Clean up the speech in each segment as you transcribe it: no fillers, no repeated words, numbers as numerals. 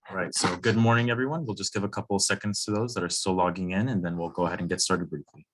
All right, so good morning, everyone. We'll just give a couple of seconds to those that are still logging in, and then we'll go ahead and get started briefly.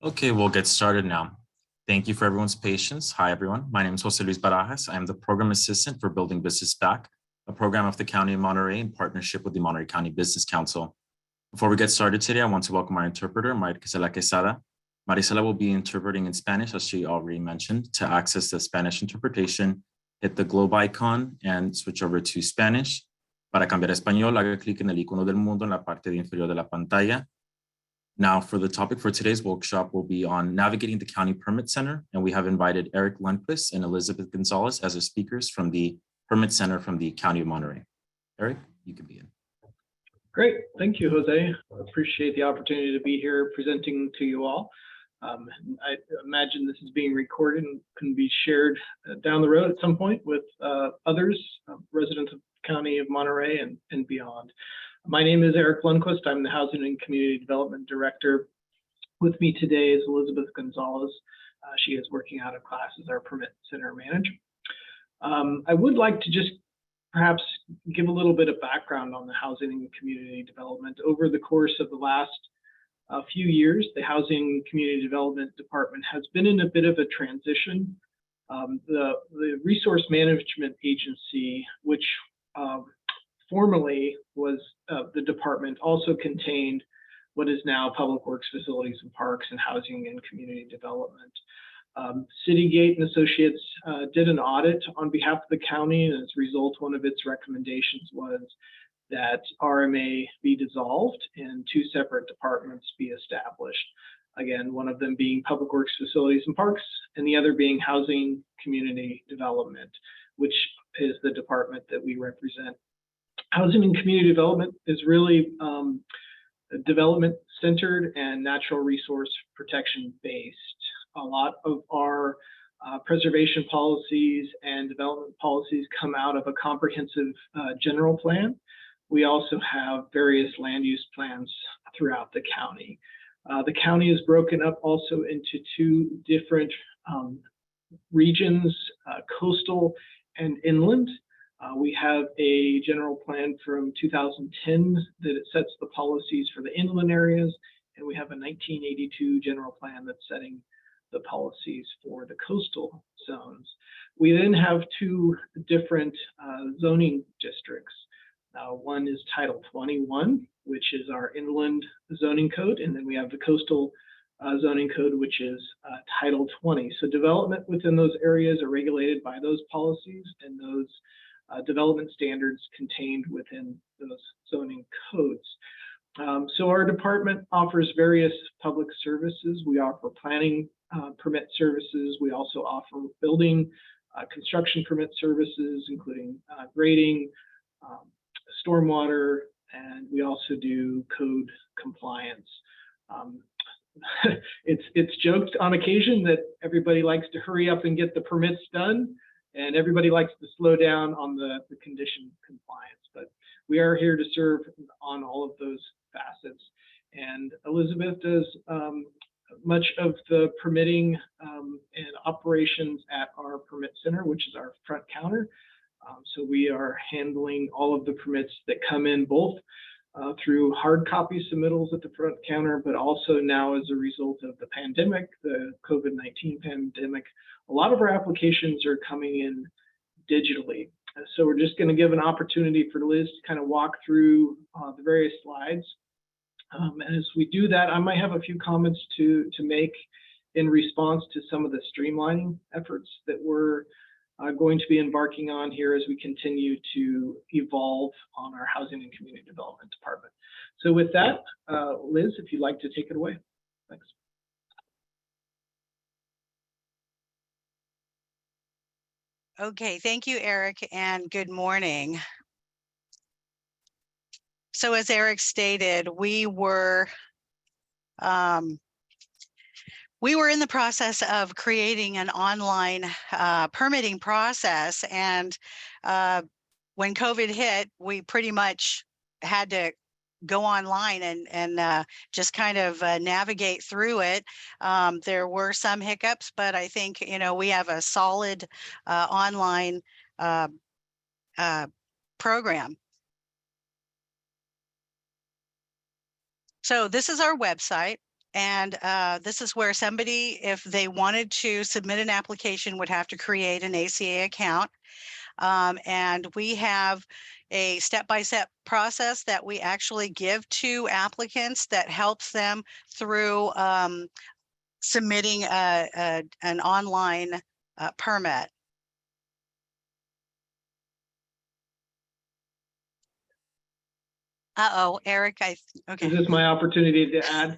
Okay, we'll get started now. Thank you for everyone's patience. Hi, everyone. My name is Jose Luis Barajas. I am the Program Assistant for Building Business Back, a program of the County of Monterey in partnership with the Monterey County Business Council. Before we get started today, I want to welcome our interpreter, Marisela Quesada. Marisela will be interpreting in Spanish, as she already mentioned. To access the Spanish interpretation, hit the globe icon and switch over to Spanish. Para cambiar a español, haga clic en el icono del mundo en la parte inferior de la pantalla. Now, for the topic for today's workshop will be on navigating the County Permit Center, and we have invited Erik Lundquist and Elizabeth Gonzales as our speakers from the Permit Center from the County of Monterey. Erik, you can begin. Great, thank you, Jose. I appreciate the opportunity to be here presenting to you all. I imagine this is being recorded and can be shared down the road at some point with others, residents of the County of Monterey and beyond. My name is Erik Lundquist. I'm the Housing and Community Development Director. With me today is Elizabeth Gonzales. She is working out of class as our Permit Center Manager. I would like to just perhaps give a little bit of background on the Housing and Community Development. Over the course of the last few years, the Housing and Community Development Department has been in a bit of a transition. The Resource Management Agency, which formerly was the department, also contained what is now Public Works, Facilities and Parks, and Housing and Community Development. Citygate and Associates did an audit on behalf of the county, and as a result, one of its recommendations was that RMA be dissolved and two separate departments be established. Again, one of them being Public Works, Facilities and Parks, and the other being Housing Community Development, which is the department that we represent. Housing and Community Development is really development centered and natural resource protection based. A lot of our preservation policies and development policies come out of a comprehensive general plan. We also have various land use plans throughout the county. The county is broken up also into two different regions, coastal and inland. We have a general plan from 2010 that it sets the policies for the inland areas, and we have a 1982 general plan that's setting the policies for the coastal zones. We then have two different zoning districts. One is Title 21, which is our inland zoning code, and then we have the coastal zoning code, which is Title 20. So development within those areas are regulated by those policies and those development standards contained within those zoning codes. So our department offers various public services. We offer planning permit services. We also offer building construction permit services, including grading, stormwater, and we also do code compliance. It's joked on occasion that everybody likes to hurry up and get the permits done, and everybody likes to slow down on the condition compliance, but we are here to serve on all of those facets. And Elizabeth does much of the permitting and operations at our permit center, which is our front counter. So we are handling all of the permits that come in, both through hard copy submittals at the front counter, but also now as a result of the pandemic, the COVID-19 pandemic, a lot of our applications are coming in digitally. So we're just going to give an opportunity for Liz to kind of walk through the various slides. And as we do that, I might have a few comments to make in response to some of the streamlining efforts that we're going to be embarking on here as we continue to evolve on our Housing and Community Development Department. So with that, Liz, if you'd like to take it away. Thanks. Okay, thank you, Eric, and good morning. So as Eric stated, we were in the process of creating an online permitting process, and when COVID hit, we pretty much had to go online and just kind of navigate through it. There were some hiccups, but I think, you know, we have a solid online program. So this is our website, and this is where somebody, if they wanted to submit an application, would have to create an ACA account. And we have a step-by-step process that we actually give to applicants that helps them through submitting an online permit. Uh-oh, Eric, okay. Is this my opportunity to add?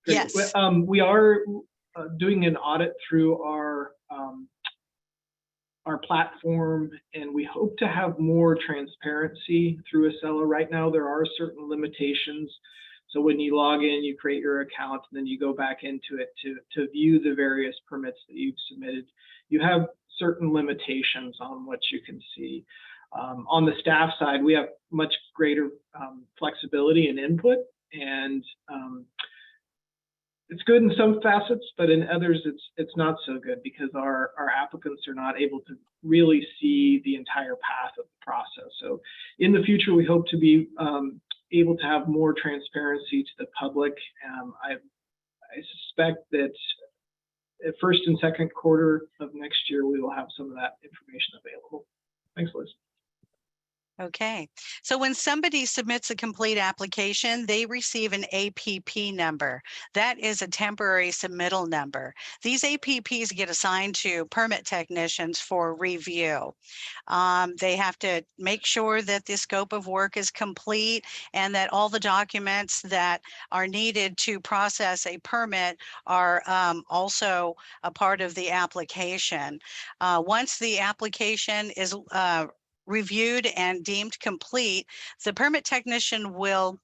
Great. Yes. We are doing an audit through our platform, and we hope to have more transparency through Acela. Right now, there are certain limitations. So when you log in, you create your account, and then you go back into it to view the various permits that you've submitted. You have certain limitations on what you can see. On the staff side, we have much greater flexibility and input, and it's good in some facets, but in others, it's not so good because our applicants are not able to really see the entire path of the process. So in the future, we hope to be able to have more transparency to the public. I suspect that at first and second quarter of next year, we will have some of that information available. Thanks, Liz. Okay, so when somebody submits a complete application, they receive an APP number. That is a temporary submittal number. These APPs get assigned to permit technicians for review. They have to make sure that the scope of work is complete and that all the documents that are needed to process a permit are also a part of the application. Once the application is reviewed and deemed complete, the permit technician will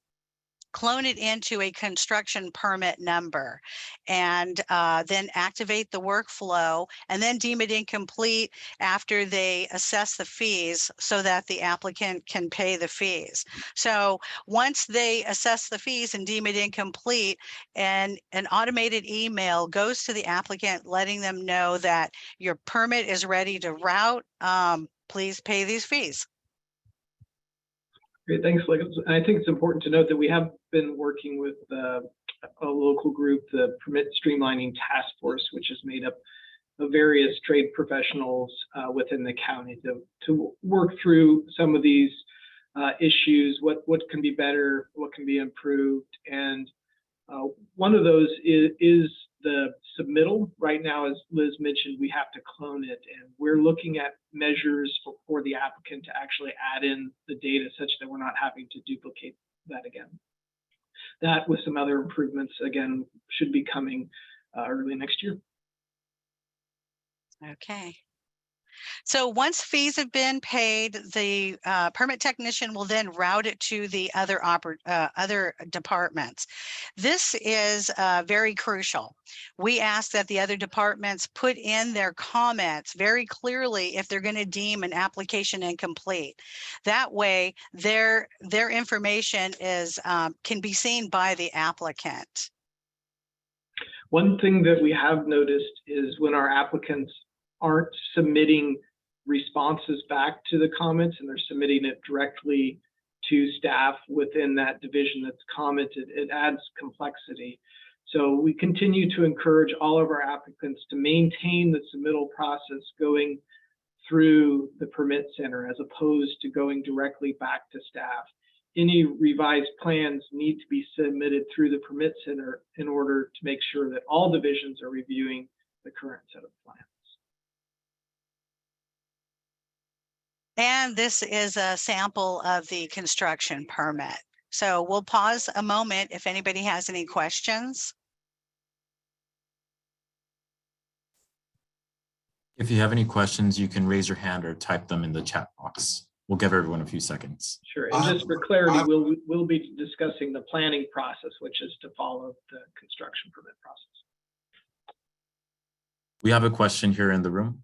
clone it into a construction permit number and then activate the workflow and then deem it incomplete after they assess the fees so that the applicant can pay the fees. So once they assess the fees and deem it incomplete, and an automated email goes to the applicant letting them know that your permit is ready to route. Please pay these fees. Great, thanks, Liz. And I think it's important to note that we have been working with a local group, the Permit Streamlining Task Force, which is made up of various trade professionals within the county to work through some of these issues, what can be better, what can be improved. And one of those is the submittal. Right now, as Liz mentioned, we have to clone it, and we're looking at measures for the applicant to actually add in the data such that we're not having to duplicate that again. That with some other improvements, again, should be coming early next year. Okay. So once fees have been paid, the permit technician will then route it to the other departments. This is very crucial. We ask that the other departments put in their comments very clearly if they're going to deem an application incomplete. That way, their information is can be seen by the applicant. One thing that we have noticed is when our applicants aren't submitting responses back to the comments, and they're submitting it directly to staff within that division that's commented. It adds complexity. So we continue to encourage all of our applicants to maintain the submittal process going through the permit center as opposed to going directly back to staff. Any revised plans need to be submitted through the permit center in order to make sure that all divisions are reviewing the current set of plans. And this is a sample of the construction permit. So we'll pause a moment if anybody has any questions. If you have any questions, you can raise your hand or type them in the chat box. We'll give everyone a few seconds. Sure. And just for clarity, we'll be discussing the planning process, which is to follow the construction permit process. We have a question here in the room.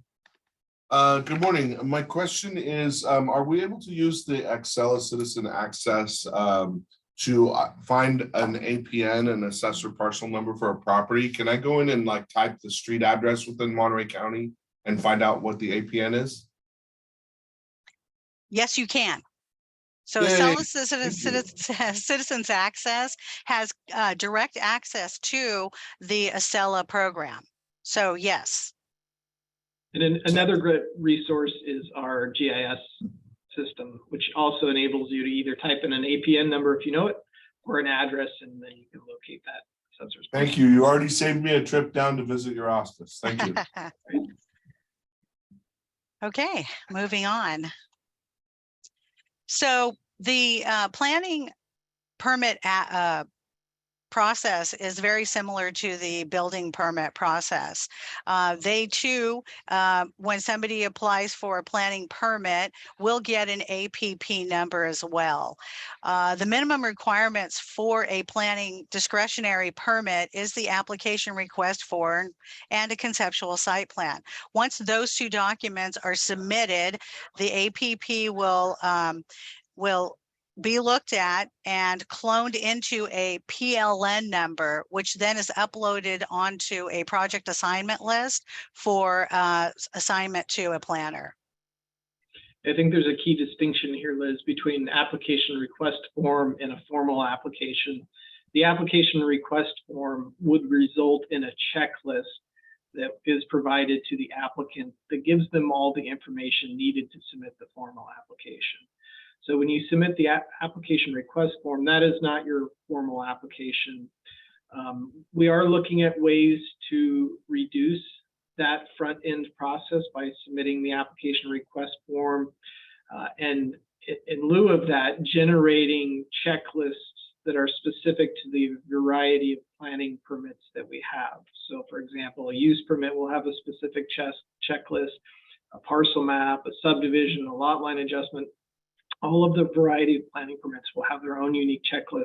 Good morning. My question is, are we able to use the Excel Citizen Access to find an APN, an assessor parcel number for a property? Can I go in and like type the street address within Monterey County and find out what the APN is? Yes, you can. So Yay. Citizens Access has direct access to the Acela program. So yes. And then another great resource is our GIS system, which also enables you to either type in an APN number if you know it, or an address, and then you can locate that assessor's. Thank you. You already saved me a trip down to visit your office. Thank you. Okay, moving on. So the planning permit process is very similar to the building permit process. They too, when somebody applies for a planning permit, will get an APP number as well. The minimum requirements for a planning discretionary permit is the application request form and a conceptual site plan. Once those two documents are submitted, the APP will be looked at and cloned into a PLN number, which then is uploaded onto a project assignment list for assignment to a planner. I think there's a key distinction here, Liz, between application request form and a formal application. The application request form would result in a checklist that is provided to the applicant that gives them all the information needed to submit the formal application. So when you submit the application request form, that is not your formal application. We are looking at ways to reduce that front end process by submitting the application request form. And in lieu of that, generating checklists that are specific to the variety of planning permits that we have. So for example, a use permit will have a specific checklist, a parcel map, a subdivision, a lot line adjustment. All of the variety of planning permits will have their own unique checklist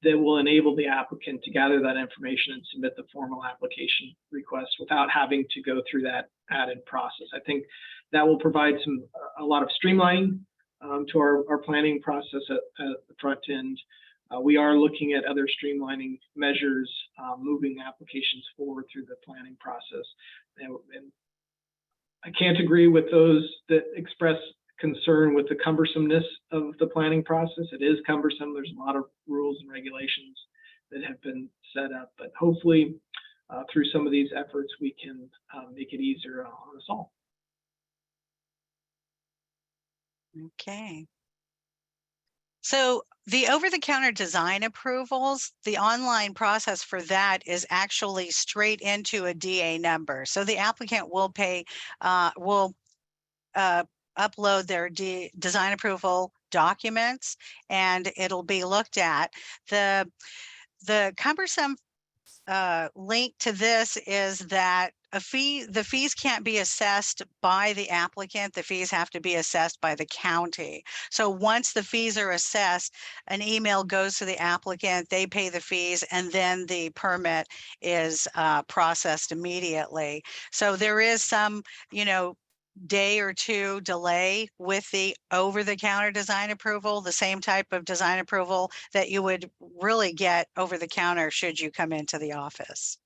that will enable the applicant to gather that information and submit the formal application request without having to go through that added process. I think that will provide a lot of streamlining to our planning process at the front end. We are looking at other streamlining measures, moving applications forward through the planning process. And I can't agree with those that express concern with the cumbersomeness of the planning process. It is cumbersome. There's a lot of rules and regulations that have been set up, but hopefully through some of these efforts, we can make it easier on us all. Okay. So the over-the-counter design approvals, the online process for that is actually straight into a DA number. So the applicant will upload their design approval documents and it'll be looked at. The cumbersome link to this is that the fees can't be assessed by the applicant. The fees have to be assessed by the county. So once the fees are assessed, an email goes to the applicant, they pay the fees, and then the permit is processed immediately. So there is some, day or two delay with the over-the-counter design approval, the same type of design approval that you would really get over the counter should you come into the office.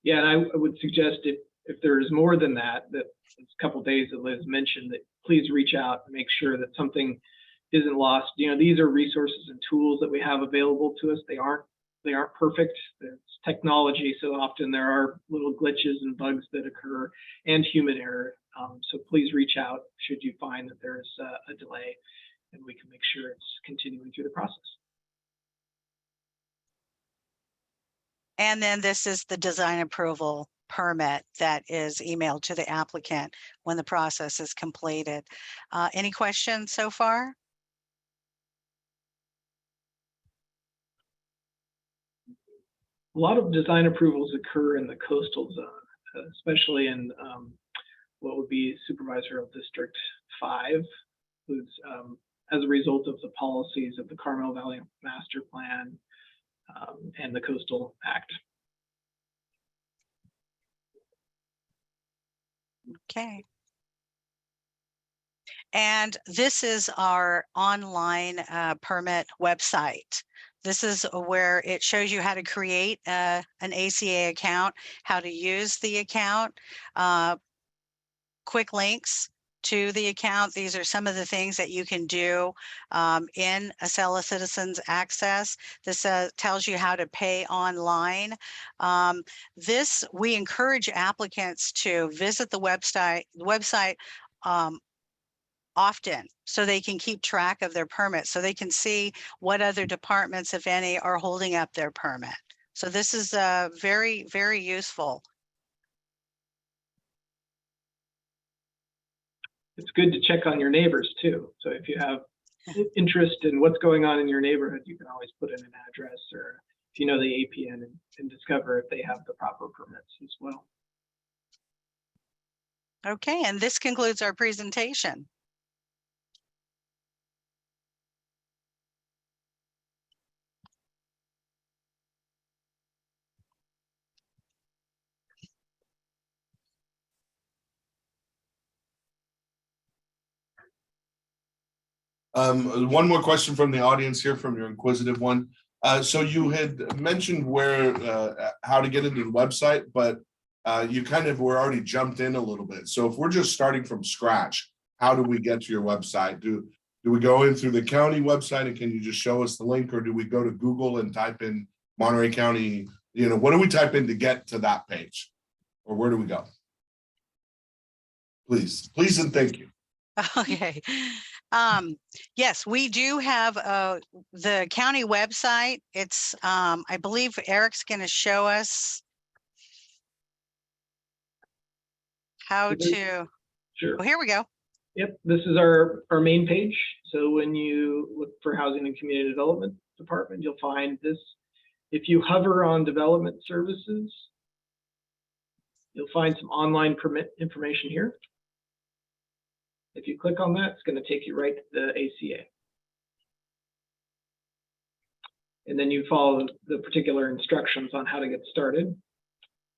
Yeah, and I would suggest if there is more than that, that it's a couple of days that Liz mentioned, that please reach out and make sure that something isn't lost. You know, these are resources and tools that we have available to us. They aren't perfect. It's technology, so often there are little glitches and bugs that occur and human error. So please reach out should you find that there's a delay, and we can make sure it's continuing through the process. And then this is the design approval permit that is emailed to the applicant when the process is completed. Any questions so far? A lot of design approvals occur in the coastal zone, especially in what would be Supervisorial District 5, who's as a result of the policies of the Carmel Valley Master Plan and the Coastal Act. Okay. And this is our online permit website. This is where it shows you how to create an ACA account, how to use the account, quick links to the account. These are some of the things that you can do in Acela Citizens Access. This tells you how to pay online. We encourage applicants to visit the website often, so they can keep track of their permits, so they can see what other departments, if any, are holding up their permit. So this is very, very useful. It's good to check on your neighbors too. So if you have interest in what's going on in your neighborhood, you can always put in an address, or if you know the APN, and discover if they have the proper permits as well. Okay, and this concludes our presentation. One more question from the audience here, from your inquisitive one. So you had mentioned where, how to get into the website, but you kind of were already jumped in a little bit. So if we're just starting from scratch, how do we get to your website? Do we go in through the county website, and can you just show us the link, or do we go to Google and type in Monterey County? You know, what do we type in to get to that page, or where do we go? Please, and thank you. Okay. Yes, we do have the county website. It's I believe Eric's going to show us how to. Sure. Oh, here we go. Yep, this is our main page. So when you look for Housing and Community Development Department, you'll find this. If you hover on Development Services, you'll find some online permit information here. If you click on that, it's going to take you right to the ACA. And then you follow the particular instructions on how to get started.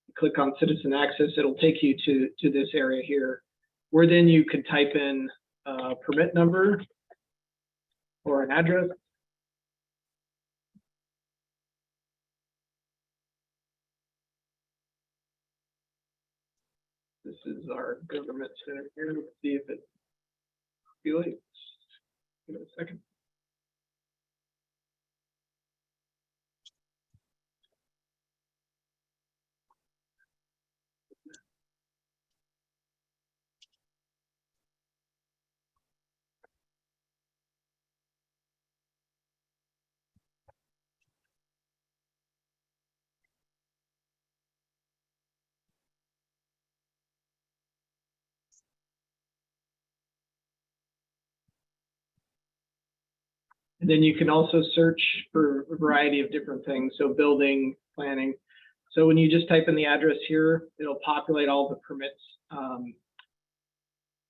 You click on Citizen Access, it'll take you to this area here, where then you can type in a permit number or an address. This is our government center here. Let's see if it populates. Give it a second. And then you can also search for a variety of different things. So building, planning. So when you just type in the address here, it'll populate all the permits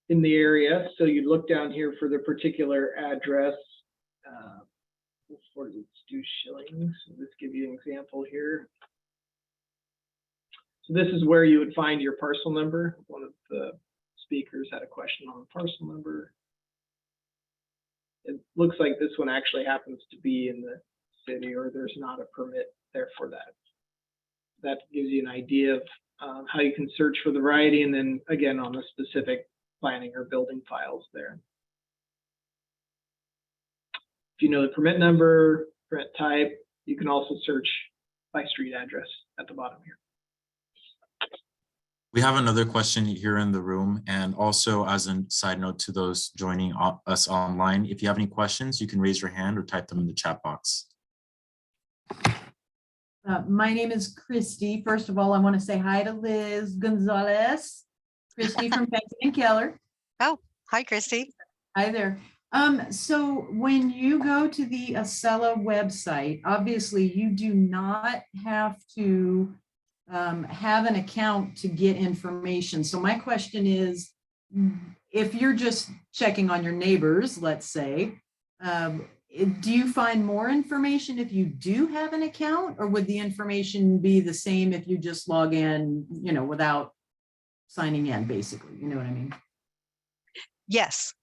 in the area. So you look down here for the particular address. For the Stu Shillings. So let's give you an example here. So this is where you would find your parcel number. One of the speakers had a question on the parcel number. It looks like this one actually happens to be in the city, or there's not a permit there for that. That gives you an idea of how you can search for the variety, and then again on the specific planning or building files there. If you know the permit number, permit type, you can also search by street address at the bottom here. We have another question here in the room, and also as a side note to those joining us online, if you have any questions, you can raise your hand or type them in the chat box. My name is Christy. First of all, I want to say hi to Liz Gonzales, Christy from Benson and Keller. Oh, hi, Christy. Hi there. So when you go to the Acela website, obviously you do not have to have an account to get information. So my question is, if you're just checking on your neighbors, let's say, do you find more information if you do have an account, or would the information be the same if you just log in, you know, without signing in, basically? You know what I mean? Yes.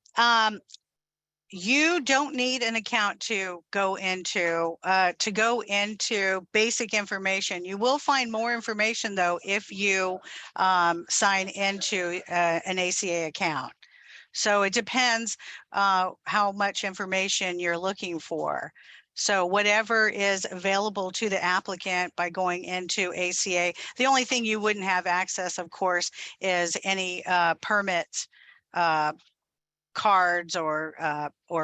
You don't need an account to go into basic information. You will find more information though if you sign into an ACA account. So it depends how much information you're looking for. So whatever is available to the applicant by going into ACA, the only thing you wouldn't have access, of course, is any permits, cards or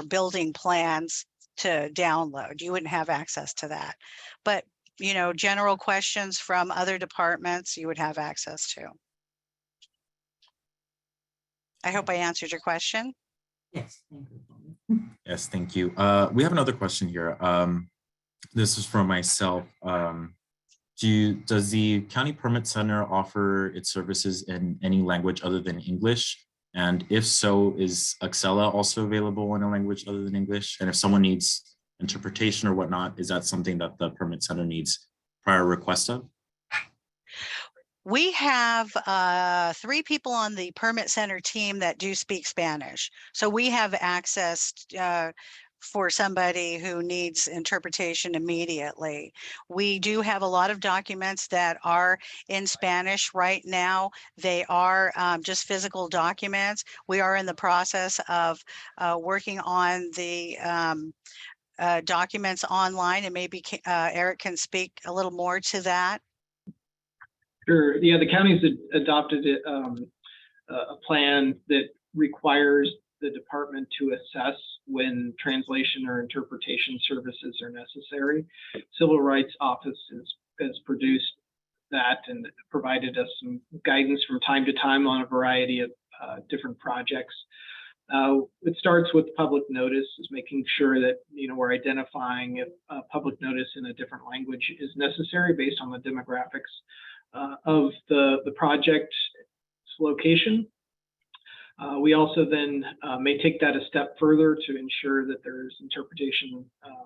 building plans to download. You wouldn't have access to that. But, you know, general questions from other departments you would have access to. I hope I answered your question. Yes. Thank you. Yes, thank you. We have another question here. This is from myself. Does the County Permit Center offer its services in any language other than English? And if so, is Acela also available in a language other than English? And if someone needs interpretation or whatnot, is that something that the Permit Center needs prior request of? We have 3 people on the Permit Center team that do speak Spanish. So we have access for somebody who needs interpretation immediately. We do have a lot of documents that are in Spanish right now. They are just physical documents. We are in the process of working on the documents online, and maybe Eric can speak a little more to that. Sure. Yeah, the county's adopted a plan that requires the department to assess when translation or interpretation services are necessary. Civil Rights Office has produced that and provided us some guidance from time to time on a variety of different projects. It starts with public notice, is making sure that, you know, we're identifying if public notice in a different language is necessary based on the demographics of the project's location. We also then may take that a step further to ensure that there's interpretation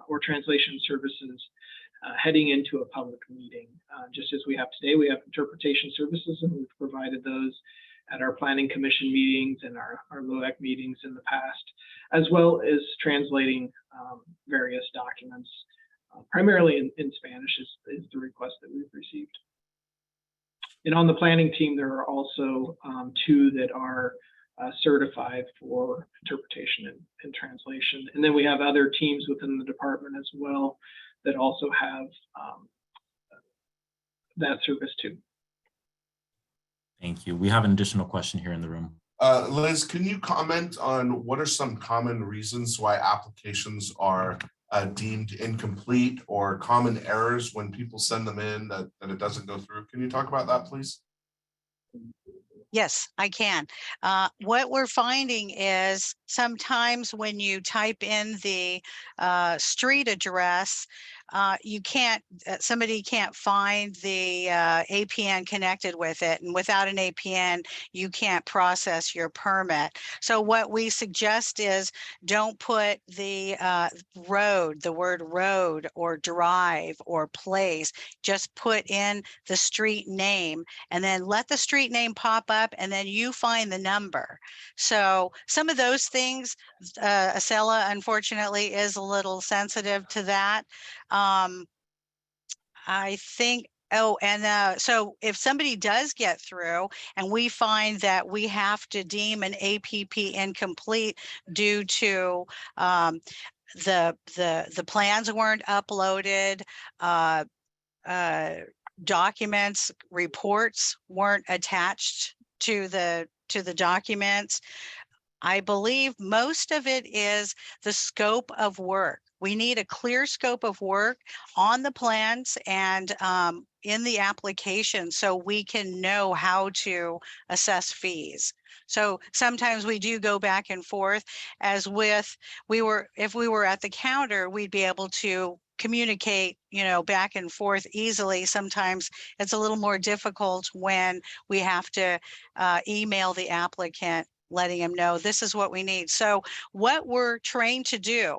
or translation services heading into a public meeting. Just as we have today, we have interpretation services, and we've provided those at our planning commission meetings and our LOAC meetings in the past, as well as translating various documents, primarily in Spanish is the request that we've received. And on the planning team, there are also 2 that are certified for interpretation and translation. And then we have other teams within the department as well that also have that service too. Thank you. We have an additional question here in the room. Liz, can you comment on what are some common reasons why applications are deemed incomplete, or common errors when people send them in that it doesn't go through? Can you talk about that, please? Yes, I can. What we're finding is sometimes when you type in the street address, somebody can't find the APN connected with it, and without an APN, you can't process your permit. So what we suggest is don't put the road, the word road or drive or place, just put in the street name and then let the street name pop up, and then you find the number. So some of those things, Acela unfortunately is a little sensitive to that. I think Oh, and so if somebody does get through and we find that we have to deem an APP incomplete due to the plans weren't uploaded, documents, reports weren't attached to the documents. I believe most of it is the scope of work. We need a clear scope of work on the plans and in the application so we can know how to assess fees. So sometimes we do go back and forth, as with if we were at the counter, we'd be able to communicate, back and forth easily. Sometimes it's a little more difficult when we have to email the applicant, letting them know this is what we need. So what we're trained to do,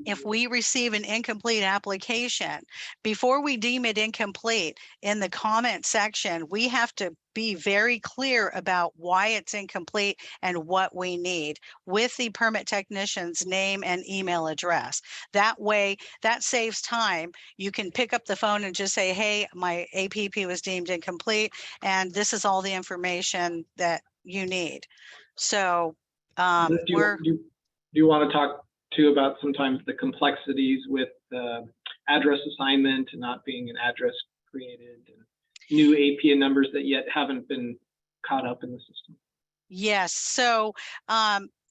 if we receive an incomplete application, before we deem it incomplete, in the comment section, we have to be very clear about why it's incomplete and what we need with the permit technician's name and email address. That way, that saves time. You can pick up the phone and just say, hey, my APP was deemed incomplete, and this is all the information that you need. So Do you want to talk too about sometimes the complexities with address assignment and not being an address created, and new APN numbers that yet haven't been caught up in the system? Yes. So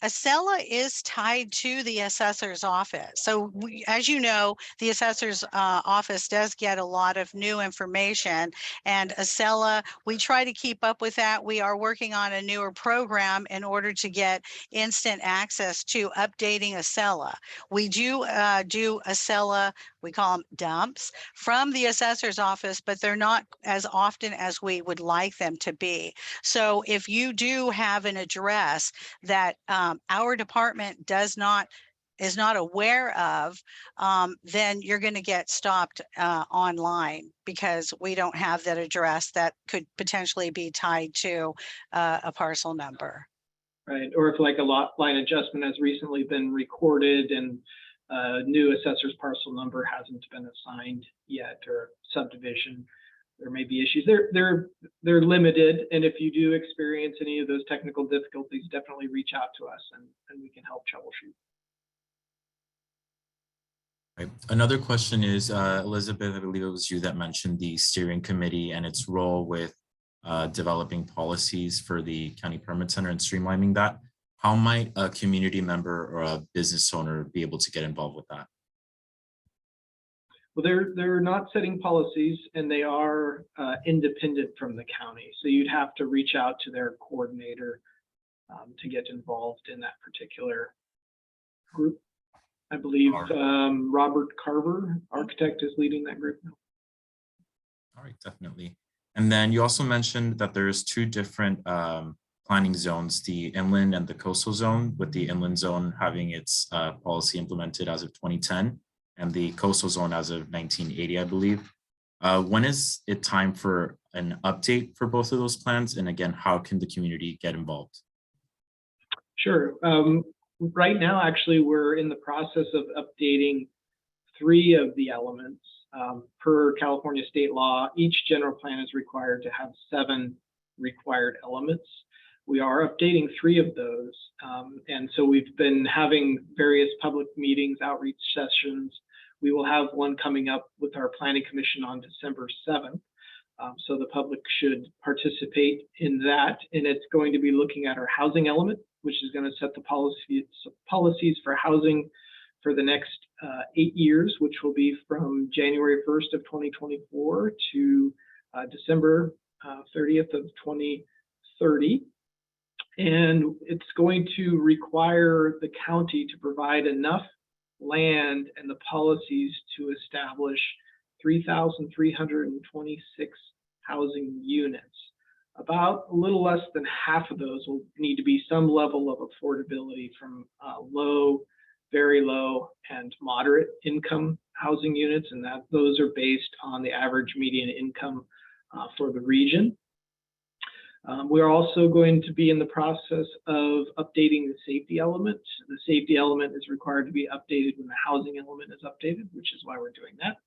Acela is tied to the assessor's office. So as you know, the assessor's office does get a lot of new information, and Acela, we try to keep up with that. We are working on a newer program in order to get instant access to updating Acela. We do Acela, we call them dumps, from the assessor's office, but they're not as often as we would like them to be. So if you do have an address that our department is not aware of, then you're going to get stopped online because we don't have that address that could potentially be tied to a parcel number. Right, or if like a lot line adjustment has recently been recorded and a new assessor's parcel number hasn't been assigned yet, or subdivision, there may be issues. They're limited, and if you do experience any of those technical difficulties, definitely reach out to us and we can help troubleshoot. Right. Another question is, Elizabeth, I believe it was you that mentioned the steering committee and its role with developing policies for the county permit center and streamlining that. How might a community member or a business owner be able to get involved with that? Well, they're not setting policies, and they are independent from the county. So you'd have to reach out to their coordinator to get involved in that particular group. I believe Robert Carver, architect, is leading that group now. All right, definitely. And then you also mentioned that there's two different planning zones, the inland and the coastal zone, with the inland zone having its policy implemented as of 2010. And the coastal zone as of 1980, I believe. When is it time for an update for both of those plans? And again, how can the community get involved? Sure. Right now, actually, we're in the process of updating 3 of the elements. Per California state law, each general plan is required to have 7 required elements. We are updating 3 of those. And so we've been having various public meetings, outreach sessions. We will have one coming up with our planning commission on December 7th. So the public should participate in that. And it's going to be looking at our housing element, which is going to set the policies for housing for the next 8 years, which will be from January 1st of 2024 to December 30th of 2030. And it's going to require the county to provide enough land and the policies to establish 3,326 housing units. About a little less than half of those will need to be some level of affordability, from low, very low, and moderate income housing units, and that those are based on the average median income for the region. We're also going to be in the process of updating the safety element. The safety element is required to be updated when the housing element is updated, which is why we're doing that.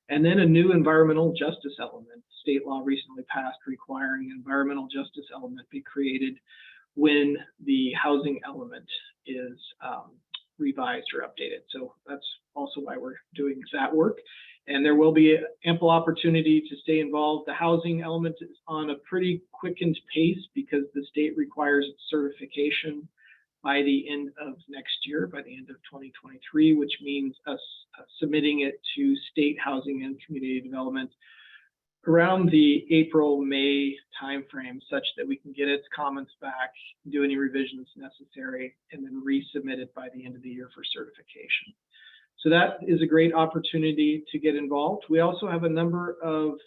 And then a new environmental justice element. State law recently passed requiring an environmental justice element be created when the housing element is revised or updated. So that's also why we're doing that work. And there will be ample opportunity to stay involved. The housing element is on a pretty quickened pace because the state requires certification by the end of next year, by the end of 2023, which means us submitting it to state housing and community development around the April-May timeframe, such that we can get its comments back, do any revisions necessary, and then resubmit it by the end of the year for certification. So that is a great opportunity to get involved. We also have a number of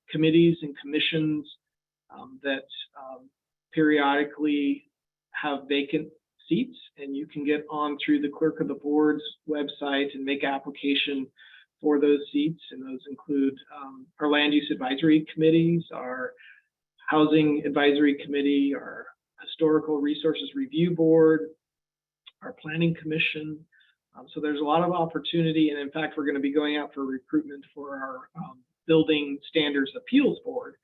committees and commissions that periodically have vacant seats, and you can get on through the clerk of the board's website and make application for those seats. And those include our land use advisory committees, our housing advisory committee, our historical resources review board, our planning commission. So there's a lot of opportunity. And in fact, we're going to be going out for recruitment for our building standards appeals board,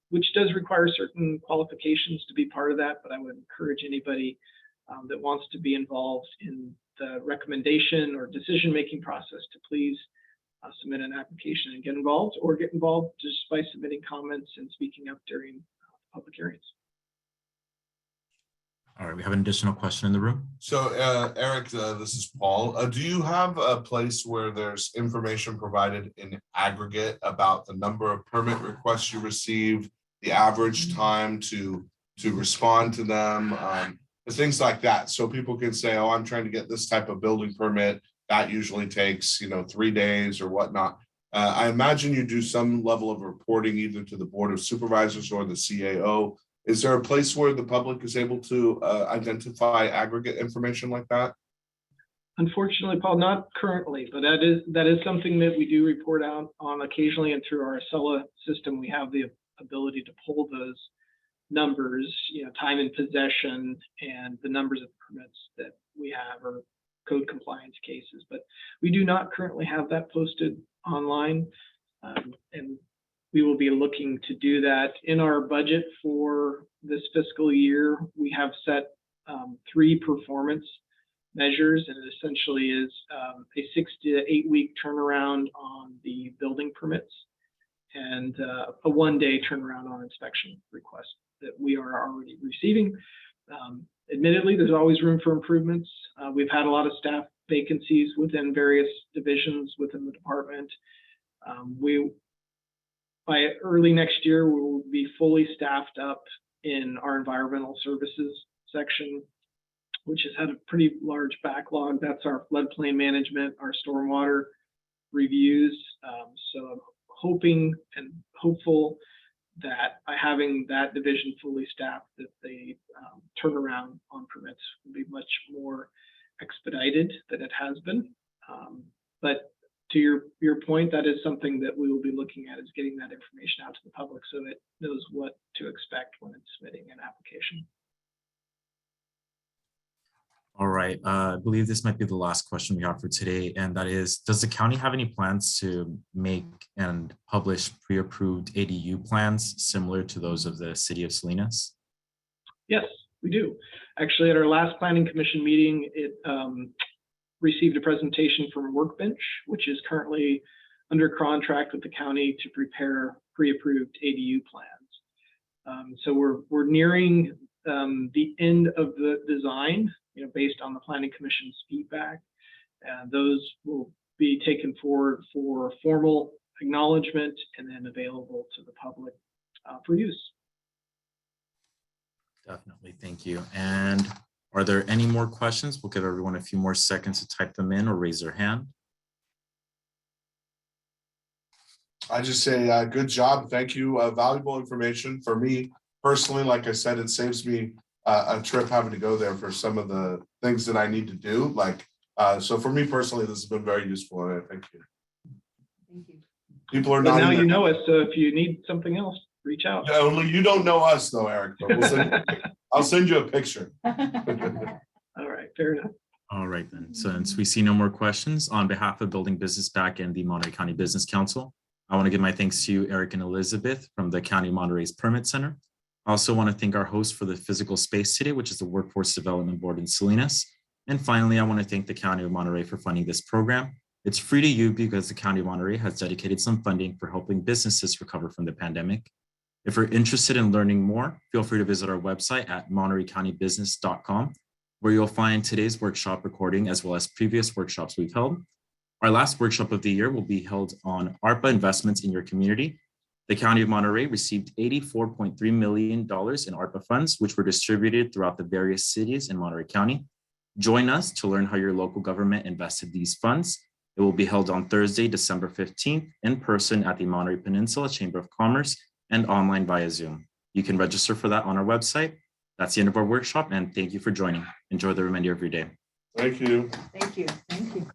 which does require certain qualifications to be part of that. But I would encourage anybody that wants to be involved in the recommendation or decision-making process to please submit an application and get involved, or get involved just by submitting comments and speaking up during public hearings. All right, we have an additional question in the room. So Eric, this is Paul. Do you have a place where there's information provided in aggregate about the number of permit requests you receive, the average time to respond to them, things like that, so people can say, oh, I'm trying to get this type of building permit, that usually takes 3 days or whatnot. I imagine you do some level of reporting either to the Board of Supervisors or the CAO. Is there a place where the public is able to identify aggregate information like that? Unfortunately, Paul, not currently, but that is something that we do report out on occasionally, and through our Acela system, we have the ability to pull those numbers, time in possession, and the numbers of permits that we have, or code compliance cases. But we do not currently have that posted online, and we will be looking to do that. In our budget for this fiscal year, we have set 3 performance measures, and it essentially is a 6 to 8 week turnaround on the building permits and a 1-day turnaround on inspection requests that we are already receiving. Admittedly, there's always room for improvements. We've had a lot of staff vacancies within various divisions within the department. By early next year, we will be fully staffed up in our environmental services section, which has had a pretty large backlog. That's our floodplain management, our stormwater reviews. So I'm hoping and hopeful that by having that division fully staffed, that the turnaround on permits will be much more expedited than it has been. But to your point, that is something that we will be looking at, is getting that information out to the public so it knows what to expect when it's submitting an application. All right, I believe this might be the last question we have for today, and that is, does the county have any plans to make and publish pre-approved ADU plans similar to those of the city of Salinas? Yes, we do. Actually, at our last planning commission meeting, it received a presentation from Workbench, which is currently under contract with the county to prepare pre-approved ADU plans. So we're nearing the end of the design, based on the planning commission's feedback. Those will be taken forward for formal acknowledgement and then available to the public for use. Definitely, thank you. And are there any more questions? We'll give everyone a few more seconds to type them in or raise their hand. I just say good job. Thank you. Valuable information for me personally. Like I said, it saves me a trip having to go there for some of the things that I need to do. So for me personally, this has been very useful, and I thank you. Thank you. People are But not. now you know us, so if you need something else, reach out. Yeah, only you don't know us though, Eric. But I'll send you a picture. All right, fair enough. All right, then. Since we see no more questions, on behalf of Building Business Back and the Monterey County Business Council, I want to give my thanks to you, Eric and Elizabeth from the County of Monterey's Permit Center. I also want to thank our host for the physical space today, which is the Workforce Development Board in Salinas. And finally, I want to thank the County of Monterey for funding this program. It's free to you because the County of Monterey has dedicated some funding for helping businesses recover from the pandemic. If you're interested in learning more, feel free to visit our website at montereycountybusiness.com, where you'll find today's workshop recording as well as previous workshops we've held. Our last workshop of the year will be held on ARPA investments in your community. The County of Monterey received $84.3 million in ARPA funds, which were distributed throughout the various cities in Monterey County. Join us to learn how your local government invested these funds. It will be held on Thursday, December 15th, in person at the Monterey Peninsula Chamber of Commerce and online via Zoom. You can register for that on our website. That's the end of our workshop, and thank you for joining. Enjoy the remainder of your day. Thank you. Thank you. Thank you.